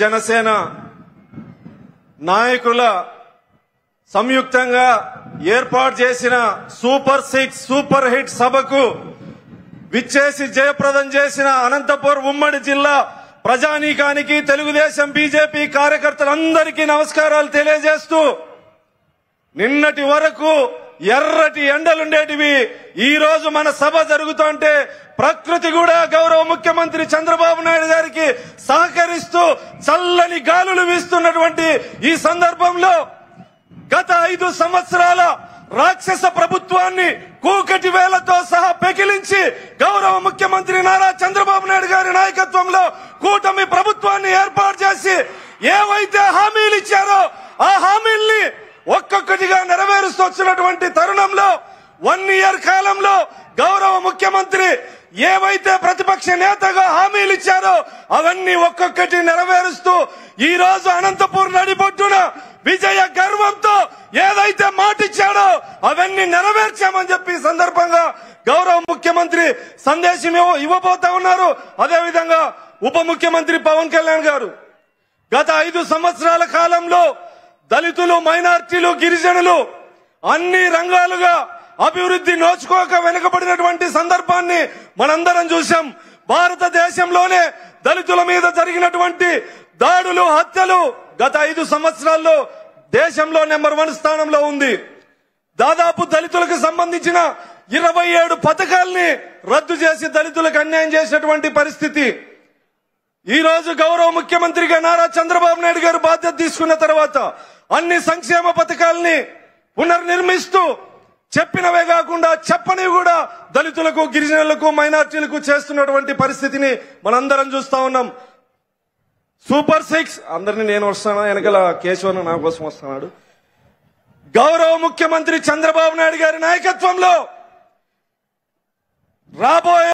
జనసేన నాయకుల సంయుక్తంగా ఏర్పాటు చేసిన సూపర్ 6 సూపర్ హిట్ సభకు విచ్చేసి జయప్రదం చేసిన అనంతపురం ఉమ్మడి జిల్లా ప్రజానీకానికి తెలుగుదేశం బీజేపీ కార్యకర్తలందరికీ నమస్కారాలు తెలియజేస్తూ నిన్నటి వరకు ఎర్రటి ఎండలుండేటివి ఈ రోజు మన సభ జరుగుతుంటే ప్రకృతి కూడా గౌరవ ముఖ్యమంత్రి చంద్రబాబు నాయుడు గారికి సహకరిస్తూ చల్లని గాలులు వీస్తున్నటువంటి ఈ సందర్భంలో గత 5 సంవత్సరాల రాక్షస ప్రభుత్వాన్ని కూకటి వేలతో సహా పెకిలించి గౌరవ ముఖ్యమంత్రి నారా చంద్రబాబు నాయుడు గారి నాయకత్వంలో కూటమి ప్రభుత్వాన్ని ఏర్పాటు చేసి ఏవైతే హామీలు ఇచ్చారో ఆ హామీల్ని ఒక్కొక్కటిగా నెరవేరుస్తూ వచ్చినటువంటి తరుణంలో 1 ఇయర్ కాలంలో గౌరవ ముఖ్యమంత్రి ఏవైతే ప్రతిపక్ష నేతగా హామీలు ఇచ్చారో అవన్నీ ఒక్కొక్కటి నెరవేరుస్తూ ఈ రోజు అనంతపూర్ నడిబొడ్డున విజయ గర్వంతో ఏదైతే మాటిచ్చాడో అవన్నీ నెరవేర్చామని చెప్పి సందర్భంగా గౌరవ ముఖ్యమంత్రి సందేశం ఇవ్వబోతా ఉన్నారు. అదేవిధంగా ఉప ముఖ్యమంత్రి పవన్ కళ్యాణ్ గారు గత 5 సంవత్సరాల కాలంలో దళితులు, మైనార్టీలు, గిరిజనులు అన్ని రంగాలుగా అభివృద్ధి నోచుకోక వెనుకబడినటువంటి సందర్భాన్ని మనందరం చూశాం. భారతదేశంలోనే దళితుల మీద జరిగినటువంటి దాడులు, హత్యలు గత 5 సంవత్సరాల్లో దేశంలో నెంబర్ 1 స్థానంలో ఉంది. దాదాపు దళితులకు సంబంధించిన 27 పథకాల్ని రద్దు చేసి దళితులకు అన్యాయం చేసినటువంటి పరిస్థితి. ఈ రోజు గౌరవ ముఖ్యమంత్రిగా నారా చంద్రబాబు నాయుడు గారు బాధ్యత తీసుకున్న తర్వాత అన్ని సంక్షేమ పథకాల్ని పునర్నిర్మిస్తూ చెప్పినవే కాకుండా చెప్పనివి కూడా దళితులకు, గిరిజనులకు, మైనార్టీలకు చేస్తున్నటువంటి పరిస్థితిని మనందరం చూస్తా ఉన్నాం. సూపర్ 6 అందరినీ నేను వస్తాను, వెనకాల కేశవన్ నా కోసం వస్తున్నాడు. గౌరవ ముఖ్యమంత్రి చంద్రబాబు నాయుడు గారి నాయకత్వంలో రాబోయే